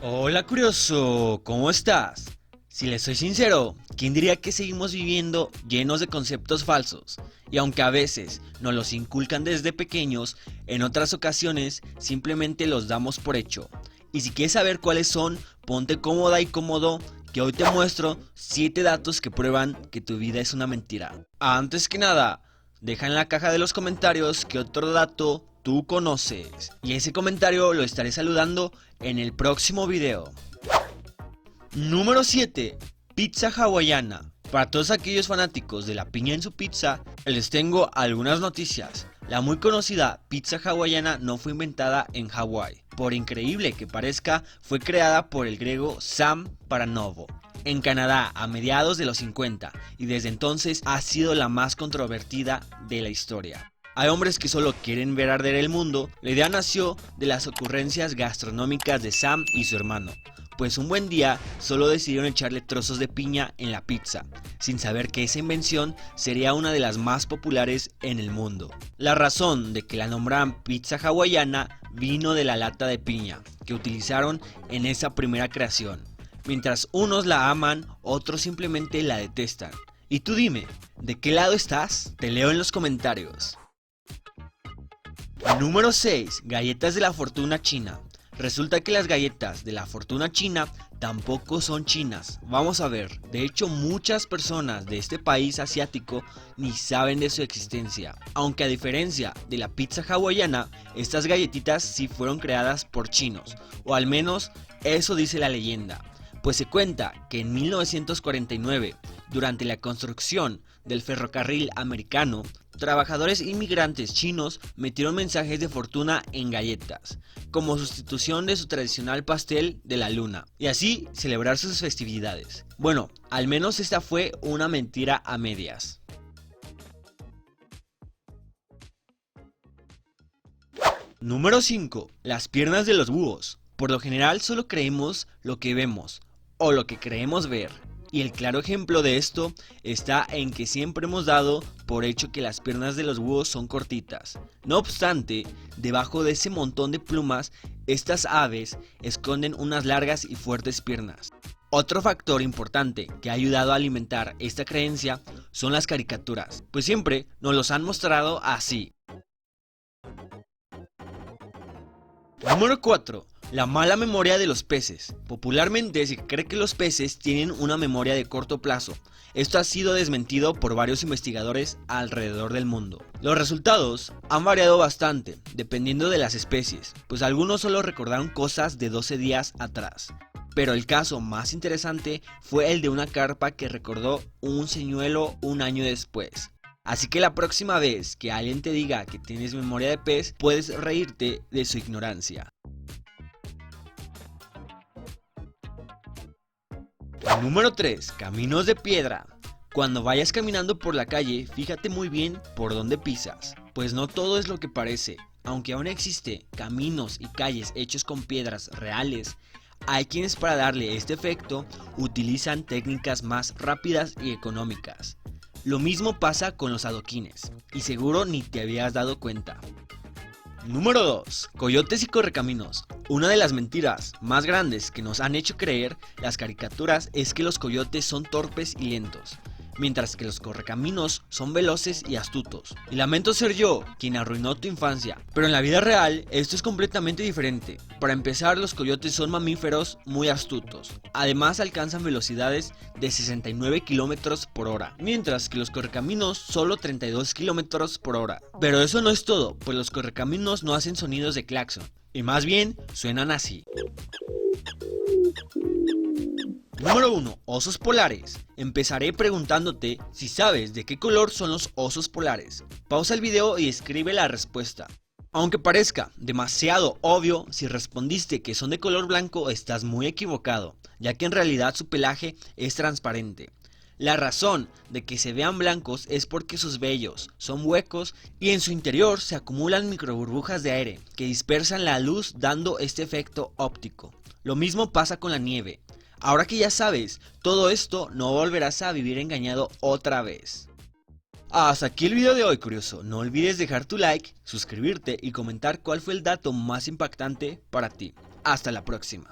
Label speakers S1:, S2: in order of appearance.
S1: Hola curioso, ¿cómo estás? Si les soy sincero, ¿quién diría que seguimos viviendo llenos de conceptos falsos? Y aunque a veces nos los inculcan desde pequeños, en otras ocasiones simplemente los damos por hecho. Y si quieres saber cuáles son, ponte cómoda y cómodo, que hoy te muestro 7 datos que prueban que tu vida es una mentira. Antes que nada, deja en la caja de los comentarios qué otro dato tú conoces. Y ese comentario lo estaré saludando en el próximo video. Número 7. Pizza hawaiana. Para todos aquellos fanáticos de la piña en su pizza, les tengo algunas noticias. La muy conocida pizza hawaiana no fue inventada en Hawái. Por increíble que parezca, fue creada por el griego Sam Paranovo en Canadá a mediados de los 50 y desde entonces ha sido la más controvertida de la historia. Hay hombres que solo quieren ver arder el mundo. La idea nació de las ocurrencias gastronómicas de Sam y su hermano, pues un buen día solo decidieron echarle trozos de piña en la pizza, sin saber que esa invención sería una de las más populares en el mundo. La razón de que la nombraran pizza hawaiana vino de la lata de piña que utilizaron en esa primera creación. Mientras unos la aman, otros simplemente la detestan. Y tú dime, ¿de qué lado estás? Te leo en los comentarios. Número 6. Galletas de la fortuna china. Resulta que las galletas de la fortuna china tampoco son chinas. Vamos a ver, de hecho muchas personas de este país asiático ni saben de su existencia. Aunque a diferencia de la pizza hawaiana, estas galletitas sí fueron creadas por chinos, o al menos eso dice la leyenda. Pues se cuenta que en 1949, durante la construcción del ferrocarril americano, trabajadores inmigrantes chinos metieron mensajes de fortuna en galletas, como sustitución de su tradicional pastel de la luna, y así celebrar sus festividades. Bueno, al menos esta fue una mentira a medias. Número 5. Las piernas de los búhos. Por lo general solo creemos lo que vemos, o lo que creemos ver. Y el claro ejemplo de esto está en que siempre hemos dado por hecho que las piernas de los búhos son cortitas. No obstante, debajo de ese montón de plumas, estas aves esconden unas largas y fuertes piernas. Otro factor importante que ha ayudado a alimentar esta creencia son las caricaturas, pues siempre nos los han mostrado así. Número 4. La mala memoria de los peces. Popularmente se cree que los peces tienen una memoria de corto plazo. Esto ha sido desmentido por varios investigadores alrededor del mundo. Los resultados han variado bastante, dependiendo de las especies, pues algunos solo recordaron cosas de 12 días atrás. Pero el caso más interesante fue el de una carpa que recordó un señuelo un año después. Así que la próxima vez que alguien te diga que tienes memoria de pez, puedes reírte de su ignorancia. Número 3. Caminos de piedra. Cuando vayas caminando por la calle, fíjate muy bien por dónde pisas, pues no todo es lo que parece. Aunque aún existe caminos y calles hechos con piedras reales, hay quienes para darle este efecto utilizan técnicas más rápidas y económicas. Lo mismo pasa con los adoquines, y seguro ni te habías dado cuenta. Número 2. Coyotes y correcaminos. Una de las mentiras más grandes que nos han hecho creer las caricaturas es que los coyotes son torpes y lentos, mientras que los correcaminos son veloces y astutos. Y lamento ser yo quien arruinó tu infancia, pero en la vida real esto es completamente diferente. Para empezar, los coyotes son mamíferos muy astutos. Además alcanzan velocidades de 69 km por hora, mientras que los correcaminos solo 32 km por hora. Pero eso no es todo, pues los correcaminos no hacen sonidos de claxon, y más bien suenan así. Número 1. Osos polares. Empezaré preguntándote si sabes de qué color son los osos polares. Pausa el video y escribe la respuesta. Aunque parezca demasiado obvio, si respondiste que son de color blanco estás muy equivocado, ya que en realidad su pelaje es transparente. La razón de que se vean blancos es porque sus vellos son huecos y en su interior se acumulan microburbujas de aire que dispersan la luz dando este efecto óptico. Lo mismo pasa con la nieve. Ahora que ya sabes todo esto, no volverás a vivir engañado otra vez. Hasta aquí el video de hoy, curioso. No olvides dejar tu like, suscribirte y comentar cuál fue el dato más impactante para ti. Hasta la próxima.